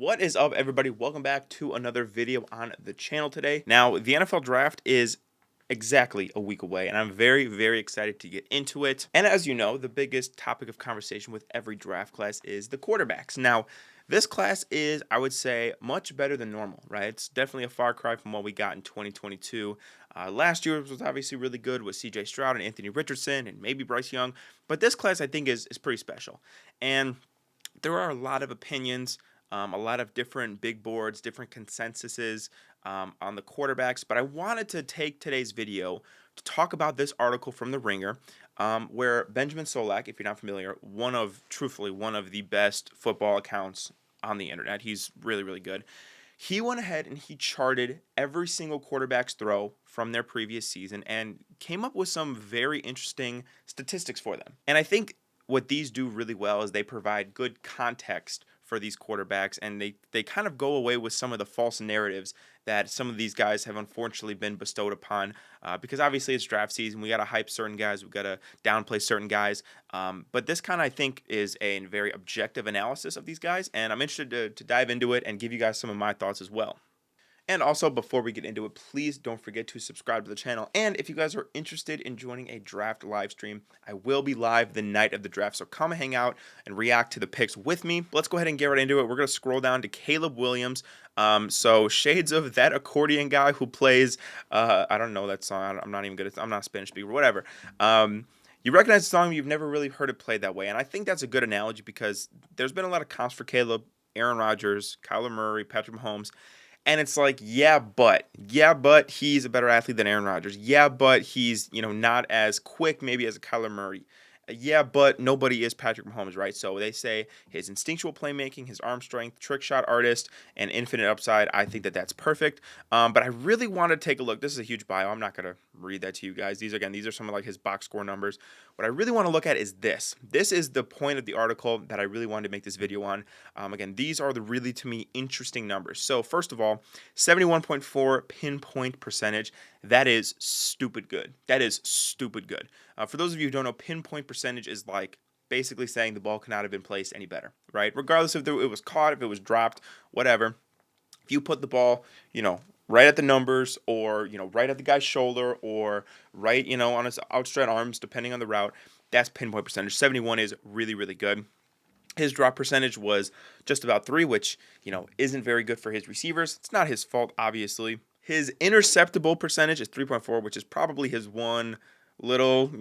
What is up, everybody? Welcome back to another video on the channel today. Now, the NFL draft is exactly a week away, and I'm very, very excited to get into it. And as you know, the biggest topic of conversation with every draft class is the quarterbacks. Now, this class is, I would say, much better than normal, right? It's definitely a far cry from what we got in 2022. Last year was obviously really good with C.J. Stroud and Anthony Richardson and maybe Bryce Young, but this class I think is pretty special. And there are a lot of opinions, a lot of different big boards, different consensuses on the quarterbacks. But I wanted to take today's video to talk about this article from The Ringer, where Benjamin Solak, if you're not familiar, truthfully, one of the best football accounts on the internet. He's really, really good. He went ahead and he charted every single quarterback's throw from their previous season and came up with some very interesting statistics for them. And I think what these do really well is they provide good context for these quarterbacks, and they kind of go away with some of the false narratives that some of these guys have unfortunately been bestowed upon, because obviously it's draft season. We got to hype certain guys. We got to downplay certain guys. But this kind of, I think, is a very objective analysis of these guys, and I'm interested to dive into it and give you guys some of my thoughts as well. And also, before we get into it, please don't forget to subscribe to the channel. And if you guys are interested in joining a draft live stream, I will be live the night of the draft. So come hang out and react to the picks with me. Let's go ahead and get right into it. We're going to scroll down to Caleb Williams. So shades of that accordion guy who plays, I don't know that song. I'm not a Spanish speaker, whatever. You recognize the song, you've never really heard it played that way. And I think that's a good analogy because there's been a lot of comps for Caleb, Aaron Rodgers, Kyler Murray, Patrick Mahomes. And it's like, yeah, but he's a better athlete than Aaron Rodgers. Yeah, but he's, not as quick maybe as a Kyler Murray. Yeah, but nobody is Patrick Mahomes, right? So they say his instinctual playmaking, his arm strength, trick shot artist, and infinite upside. I think that that's perfect. But I really want to take a look. This is a huge bio. I'm not going to read that to you guys. These are some of like his box score numbers. What I really want to look at is this. This is the point of the article that I really wanted to make this video on. Again, these are the really, to me, interesting numbers. So first of all, 71.4 pinpoint percentage. That is stupid good. That is stupid good. For those of you who don't know, pinpoint percentage is like basically saying the ball could not have been placed any better, right? Regardless if it was caught, if it was dropped, whatever. If you put the ball, right at the numbers or, right at the guy's shoulder or right, on his outstretched arms, depending on the route, that's pinpoint percentage. 71 is really, really good. His drop percentage was just about 3, which, isn't very good for his receivers. It's not his fault, obviously. His interceptable percentage is 3.4, which is probably his one little,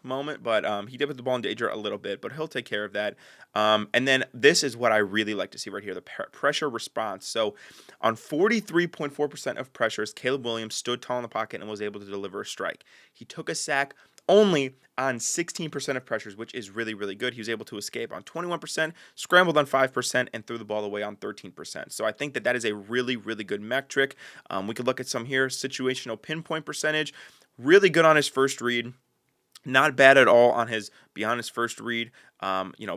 moment. But he did put the ball in danger a little bit, but he'll take care of that. And then this is what I really like to see right here, the pressure response. So on 43.4% of pressures, Caleb Williams stood tall in the pocket and was able to deliver a strike. He took a sack only on 16% of pressures, which is really, really good. He was able to escape on 21%, scrambled on 5%, and threw the ball away on 13%. So I think that is a really, really good metric. We could look at some here. Situational pinpoint percentage, really good on his first read. Not bad at all on beyond his first read.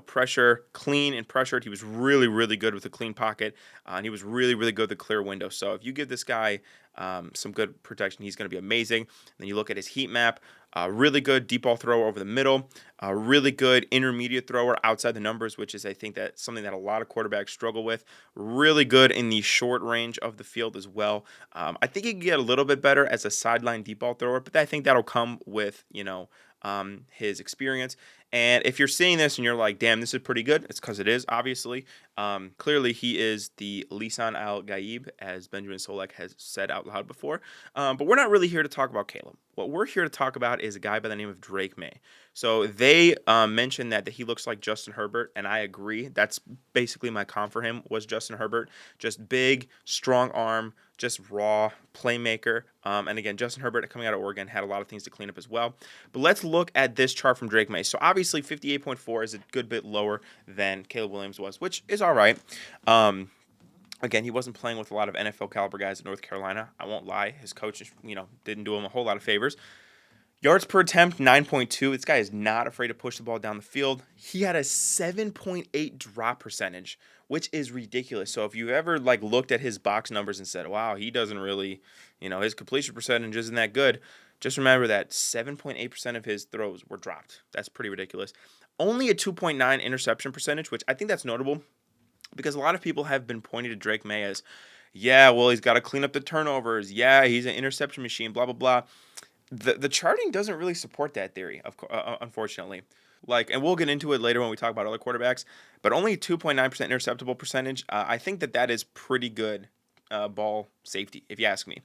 Pressure, clean and pressured. He was really, really good with a clean pocket. And he was really, really good with a clear window. So if you give this guy some good protection, he's going to be amazing. Then you look at his heat map. Really good deep ball thrower over the middle. Really good intermediate thrower outside the numbers, which is, I think, that's something that a lot of quarterbacks struggle with. Really good in the short range of the field as well. I think he can get a little bit better as a sideline deep ball thrower, but I think that'll come with, his experience. And if you're seeing this and you're like, damn, this is pretty good, it's because it is, obviously. Clearly, he is the Lisan Al-Gaib, as Benjamin Solak has said out loud before. But we're not really here to talk about Caleb. What we're here to talk about is a guy by the name of Drake Maye. So they mentioned that he looks like Justin Herbert, and I agree. That's basically my comp for him was Justin Herbert. Just big, strong arm, just raw playmaker. And again, Justin Herbert coming out of Oregon had a lot of things to clean up as well. But let's look at this chart from Drake Maye. So obviously 58.4 is a good bit lower than Caleb Williams was, which is all right. Again, he wasn't playing with a lot of NFL caliber guys at North Carolina. I won't lie. His coach, didn't do him a whole lot of favors. Yards per attempt, 9.2. This guy is not afraid to push the ball down the field. He had a 7.8 drop percentage, which is ridiculous. So if you ever looked at his box numbers and said, wow, he doesn't really, his completion percentage isn't that good, just remember that 7.8% of his throws were dropped. That's pretty ridiculous. Only a 2.9 interception percentage, which I think that's notable. Because a lot of people have been pointing to Drake May as, yeah, well, he's got to clean up the turnovers. Yeah, he's an interception machine, blah, blah, blah. The charting doesn't really support that theory, unfortunately. Like, and we'll get into it later when we talk about other quarterbacks, but only 2.9% interceptable percentage. I think that is pretty good ball safety, if you ask me.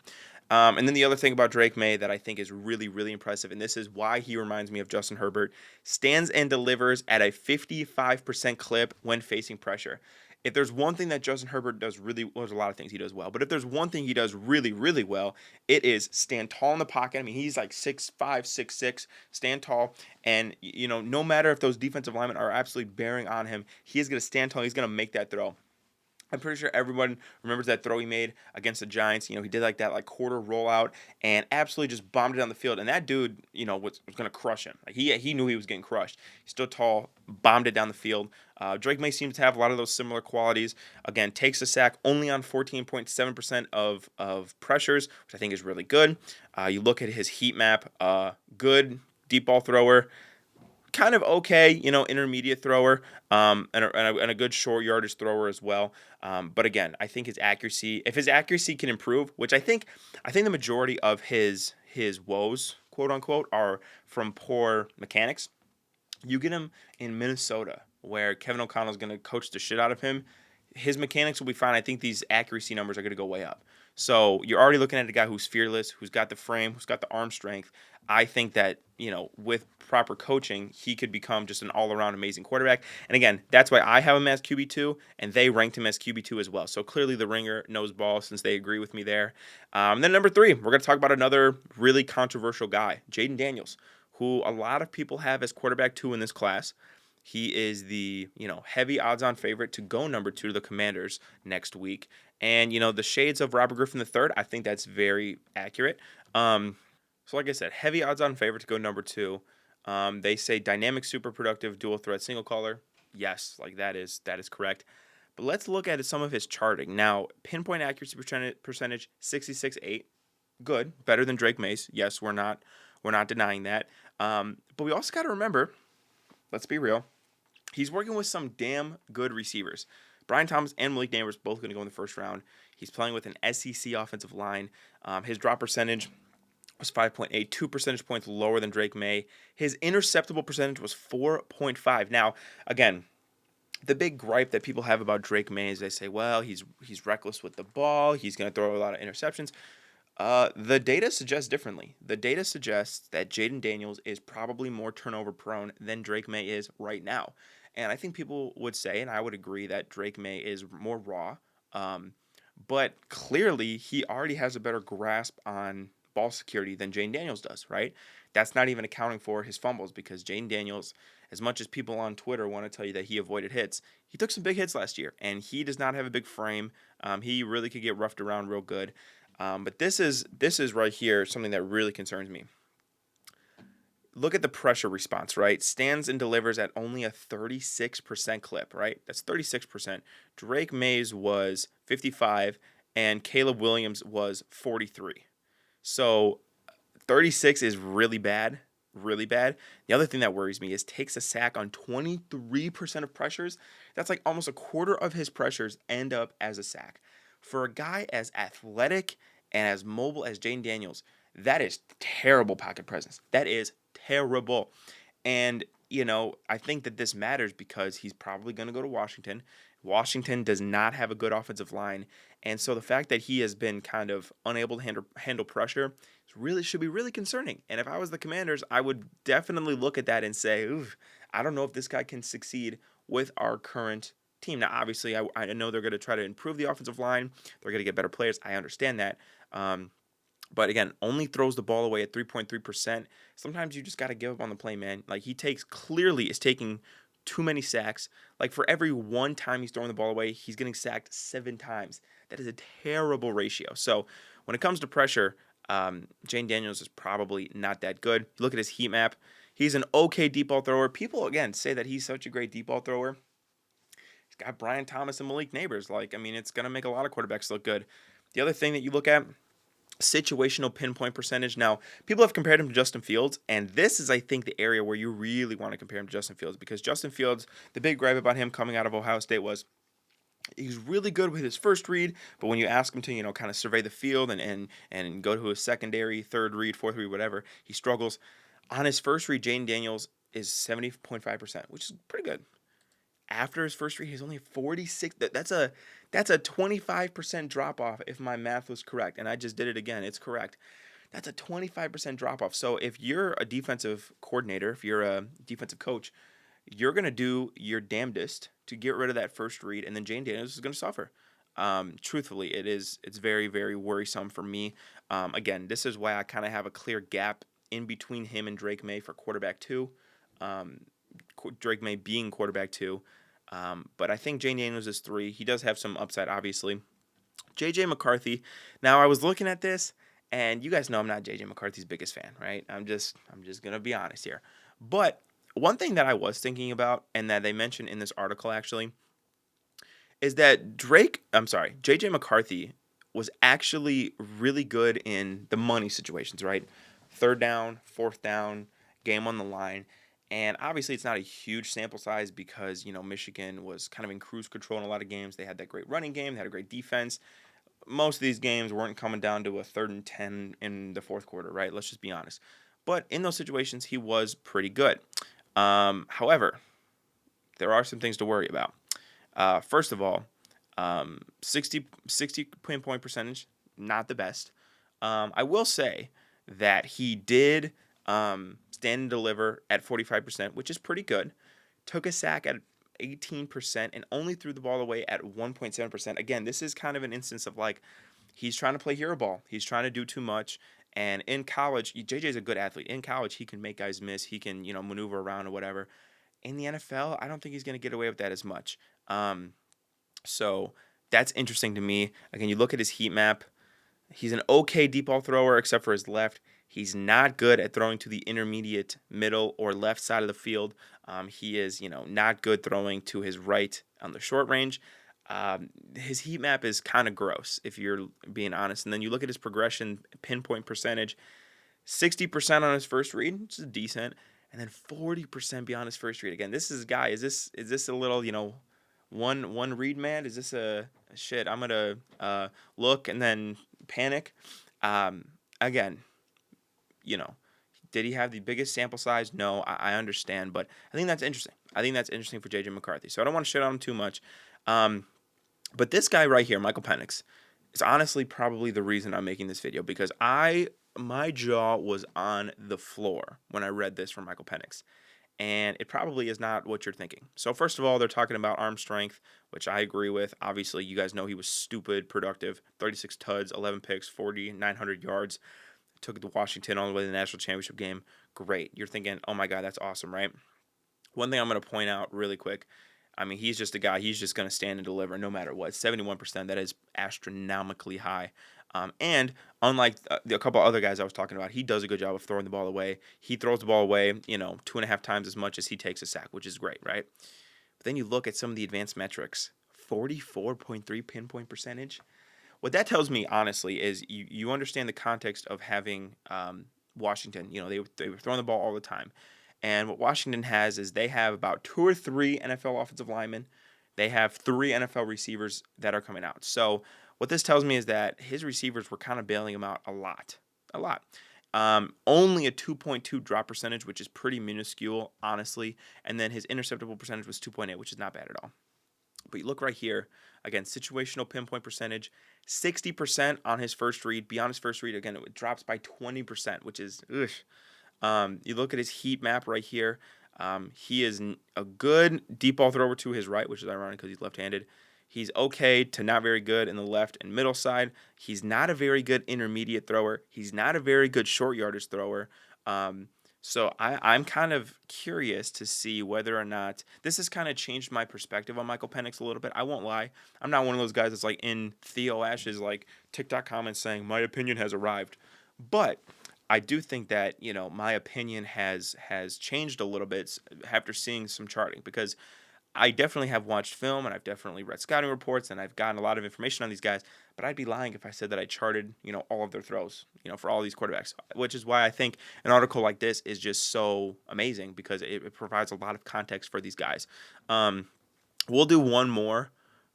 And then the other thing about Drake May that I think is really, really impressive, and this is why he reminds me of Justin Herbert, stands and delivers at a 55% clip when facing pressure. If there's one thing that Justin Herbert does really well, there's a lot of things he does well, but if there's one thing he does really, really well, it is stand tall in the pocket. I mean, he's like 6'5", 6'6", stand tall, and no matter if those defensive linemen are absolutely bearing on him, he is going to stand tall. He's going to make that throw. I'm pretty sure everyone remembers that throw he made against the Giants. He did that quarter rollout and absolutely just bombed it down the field. And that dude, was going to crush him. Like he knew he was getting crushed. He's still tall, bombed it down the field. Drake May seems to have a lot of those similar qualities. Again, takes a sack only on 14.7% of pressures, which I think is really good. You look at his heat map, good deep ball thrower. Kind of okay, intermediate thrower, and a good short yardage thrower as well. But again, I think if his accuracy can improve, which I think the majority of his woes, quote unquote, are from poor mechanics. You get him in Minnesota, where Kevin O'Connell is going to coach the shit out of him. His mechanics will be fine. I think these accuracy numbers are going to go way up. So you're already looking at a guy who's fearless, who's got the frame, who's got the arm strength. I think that, with proper coaching, he could become just an all-around amazing quarterback. And again, that's why I have him as QB2, and they ranked him as QB2 as well. So clearly the Ringer knows ball since they agree with me there. Then number 3, we're going to talk about another really controversial guy, Jayden Daniels, who a lot of people have as quarterback 2 in this class. He is the, heavy odds-on favorite to go number 2 to the Commanders next week. And, the shades of Robert Griffin III, I think that's very accurate. So like I said, heavy odds-on favorite to go number 2. They say dynamic, super productive, dual threat, single color. Yes, that is correct. But let's look at some of his charting. Now, pinpoint accuracy percentage 66.8. Good, better than Drake May's. Yes, we're not denying that. But we also got to remember, let's be real, he's working with some damn good receivers. Brian Thomas and Malik Neighbors both going to go in the first round. He's playing with an SEC offensive line. His drop percentage was 5.8, 2 percentage points lower than Drake May. His interceptable percentage was 4.5. Now, again, the big gripe that people have about Drake May is they say, well, he's reckless with the ball. He's going to throw a lot of interceptions. The data suggests differently. The data suggests that Jayden Daniels is probably more turnover prone than Drake May is right now. And I think people would say, and I would agree, that Drake May is more raw. But clearly, he already has a better grasp on ball security than Jayden Daniels does, right? That's not even accounting for his fumbles, because Jayden Daniels, as much as people on Twitter want to tell you that he avoided hits, he took some big hits last year, and he does not have a big frame. He really could get roughed around real good. But this is right here something that really concerns me. Look at the pressure response, right? Stands and delivers at only a 36% clip, right? That's 36%. Drake May's was 55, and Caleb Williams was 43. So 36 is really bad, really bad. The other thing that worries me is takes a sack on 23% of pressures. That's like almost a quarter of his pressures end up as a sack. For a guy as athletic and as mobile as Jayden Daniels, that is terrible pocket presence. That is terrible. And, I think that this matters because he's probably going to go to Washington. Washington does not have a good offensive line. And so the fact that he has been kind of unable to handle pressure should be really concerning. And if I was the Commanders, I would definitely look at that and say, I don't know if this guy can succeed with our current team. Now, obviously, I know they're going to try to improve the offensive line. They're going to get better players. I understand that. But again, only throws the ball away at 3.3%. Sometimes you just got to give up on the play, man. Like, clearly is taking too many sacks. Like, for every one time he's throwing the ball away, he's getting sacked 7 times. That is a terrible ratio. So when it comes to pressure, Jayden Daniels is probably not that good. Look at his heat map. He's an okay deep ball thrower. People, again, say that he's such a great deep ball thrower. He's got Brian Thomas and Malik Neighbors. It's going to make a lot of quarterbacks look good. The other thing that you look at, situational pinpoint percentage. Now, people have compared him to Justin Fields, and this is, I think, the area where you really want to compare him to Justin Fields, because Justin Fields, the big gripe about him coming out of Ohio State was He's really good with his first read, but when you ask him to, kind of survey the field and go to his secondary, third read, fourth read, whatever, he struggles. On his first read, Jane Daniels is 70.5%, which is pretty good. After his first read, he's only 46. That's a 25% drop off if my math was correct, and I just did it again. It's correct. That's a 25% drop off. So if you're a defensive coordinator, if you're a defensive coach, you're going to do your damnedest to get rid of that first read, and then Jane Daniels is going to suffer. Truthfully, it's very, very worrisome for me. Again, this is why I kind of have a clear gap in between him and Drake May for quarterback 2. Drake May being quarterback 2. But I think Jane Daniels is 3. He does have some upside, obviously. J.J. McCarthy. Now, I was looking at this, and you guys know I'm not J.J. McCarthy's biggest fan, right? I'm just going to be honest here. But one thing that I was thinking about, and that they mentioned in this article actually, is that J.J. McCarthy was actually really good in the money situations, right? Third down, fourth down, game on the line. And obviously it's not a huge sample size because, Michigan was kind of in cruise control in a lot of games. They had that great running game. They had a great defense. Most of these games weren't coming down to a 3rd and 10 in the fourth quarter, right? Let's just be honest. But in those situations, he was pretty good. However, there are some things to worry about. First of all, 60 point percentage, not the best. I will say that he did stand and deliver at 45%, which is pretty good. Took a sack at 18% and only threw the ball away at 1.7%. Again, this is kind of an instance of like he's trying to play hero ball. He's trying to do too much. And in college, JJ is a good athlete. In college, he can make guys miss. He can, maneuver around or whatever. In the NFL, I don't think he's going to get away with that as much. So that's interesting to me. Again, you look at his heat map. He's an okay deep ball thrower except for his left. He's not good at throwing to the intermediate, middle, or left side of the field. He is, not good throwing to his right on the short range. His heat map is kind of gross, if you're being honest. And then you look at his progression pinpoint percentage, 60% on his first read, which is decent, and then 40% beyond his first read. Again, this is a guy. Is this a little, one read man? Is this a shit? I'm gonna look and then panic. Again, did he have the biggest sample size? No, I understand, but I think that's interesting. I think that's interesting for J.J. McCarthy. So I don't want to shit on him too much. But this guy right here, Michael Penix, is honestly probably the reason I'm making this video because my jaw was on the floor when I read this from Michael Penix. And it probably is not what you're thinking. So first of all, they're talking about arm strength, which I agree with. Obviously, you guys know he was stupid productive. 36 tuds, 11 picks, 900 yards. Took it to Washington all the way to the national championship game. Great. You're thinking, oh my God, that's awesome, right? One thing I'm going to point out really quick. I mean, he's just a guy. He's just going to stand and deliver no matter what. 71%, that is astronomically high. And unlike a couple other guys I was talking about, he does a good job of throwing the ball away. He throws the ball away, 2.5 times as much as he takes a sack, which is great, right? But then you look at some of the advanced metrics, 44.3 pinpoint percentage. What that tells me, honestly, is you understand the context of having Washington. They were throwing the ball all the time. And what Washington has is they have about 2 or 3 NFL offensive linemen. They have 3 NFL receivers that are coming out. So what this tells me is that his receivers were kind of bailing him out a lot. Only a 2.2 drop percentage, which is pretty minuscule, honestly. And then his interceptable percentage was 2.8, which is not bad at all. But you look right here, again, situational pinpoint percentage, 60% on his first read. Beyond his first read, again, it drops by 20%, which is, ugh. You look at his heat map right here. He is a good deep ball thrower to his right, which is ironic because he's left-handed. He's okay to not very good in the left and middle side. He's not a very good intermediate thrower. He's not a very good short yardage thrower. So I'm kind of curious to see whether or not this has kind of changed my perspective on Michael Penix a little bit. I won't lie. I'm not one of those guys that's like in Theo Ash's like TikTok comments saying my opinion has arrived. But I do think that, my opinion has changed a little bit after seeing some charting because I definitely have watched film and I've definitely read scouting reports and I've gotten a lot of information on these guys, but I'd be lying if I said that I charted, all of their throws, for all these quarterbacks, which is why I think an article like this is just so amazing because it provides a lot of context for these guys. We'll do one more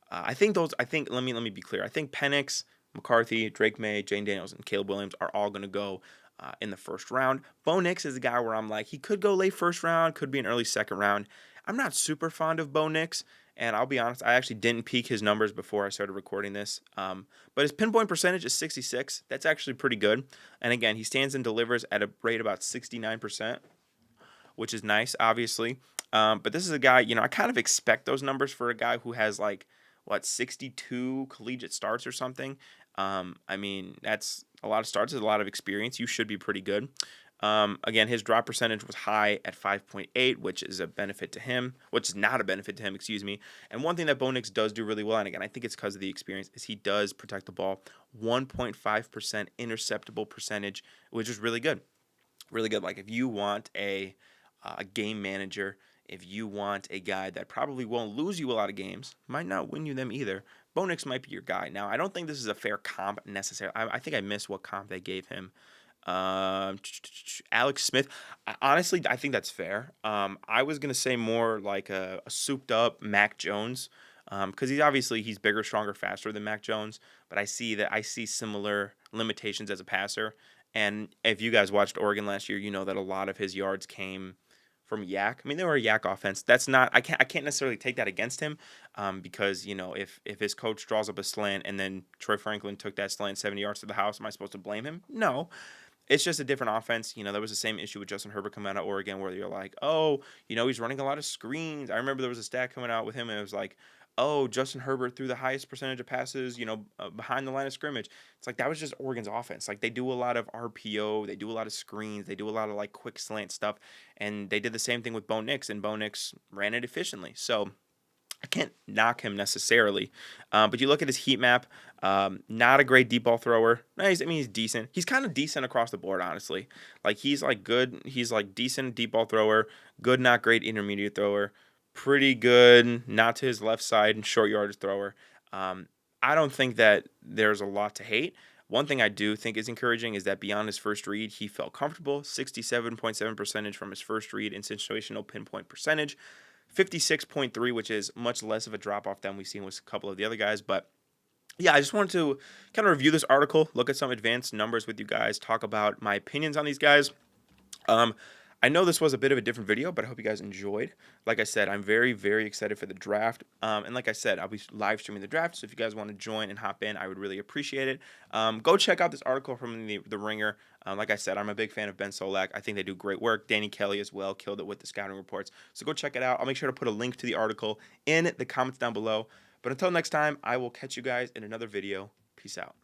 I think those. I think let me be clear. I think Penix, McCarthy, Drake May, Jane Daniels, and Caleb Williams are all going to go in the first round. Bo Nix is a guy where I'm like, he could go late first round, could be an early second round. I'm not super fond of Bo Nix, and I'll be honest, I actually didn't peek his numbers before I started recording this. But his pinpoint percentage is 66. That's actually pretty good. And again, he stands and delivers at a rate about 69%, which is nice, obviously. But this is a guy, I kind of expect those numbers for a guy who has 62 collegiate starts or something. I mean, that's a lot of starts, is a lot of experience. You should be pretty good. Again, his drop percentage was high at 5.8, which is a benefit to him, which is not a benefit to him, excuse me. And one thing that Bo Nix does do really well, and again, I think it's because of the experience, is he does protect the ball. 1.5% interceptable percentage, which is really good. Really good. Like if you want a game manager, if you want a guy that probably won't lose you a lot of games, might not win you them either, Bo Nix might be your guy. Now, I don't think this is a fair comp necessarily. I think I missed what comp they gave him. Alex Smith. Honestly, I think that's fair. I was gonna say more like a souped up Mac Jones, because he's bigger, stronger, faster than Mac Jones. But I see similar limitations as a passer. And if you guys watched Oregon last year, you know that a lot of his yards came from Yak. I mean, they were a Yak offense. That's not. I can't necessarily take that against him, because if his coach draws up a slant and then Troy Franklin took that slant 70 yards to the house, am I supposed to blame him? No. It's just a different offense. There was the same issue with Justin Herbert coming out of Oregon where you're like, oh, he's running a lot of screens. I remember there was a stat coming out with him, and it was like, oh, Justin Herbert threw the highest percentage of passes, behind the line of scrimmage. It's like that was just Oregon's offense. Like they do a lot of RPO, they do a lot of screens, they do a lot of quick slant stuff, and they did the same thing with Bo Nix, and Bo Nix ran it efficiently. So I can't knock him necessarily, but you look at his heat map. Not a great deep ball thrower. He's decent. He's kind of decent across the board, honestly. He's good. He's decent deep ball thrower. Good, not great intermediate thrower. Pretty good, not to his left side and short yardage thrower. I don't think that there's a lot to hate. One thing I do think is encouraging is that beyond his first read, he felt comfortable. 67.7% from his first read in situational pinpoint percentage. 56.3, which is much less of a drop-off than we've seen with a couple of the other guys. But yeah, I just wanted to kind of review this article, look at some advanced numbers with you guys, talk about my opinions on these guys. I know this was a bit of a different video, but I hope you guys enjoyed. Like I said, I'm very, very excited for the draft. And like I said, I'll be live streaming the draft. So if you guys want to join and hop in, I would really appreciate it. Go check out this article from the Ringer. Like I said, I'm a big fan of Ben Solak. I think they do great work. Danny Kelly as well killed it with the scouting reports. So go check it out. I'll make sure to put a link to the article in the comments down below. But until next time, I will catch you guys in another video. Peace out.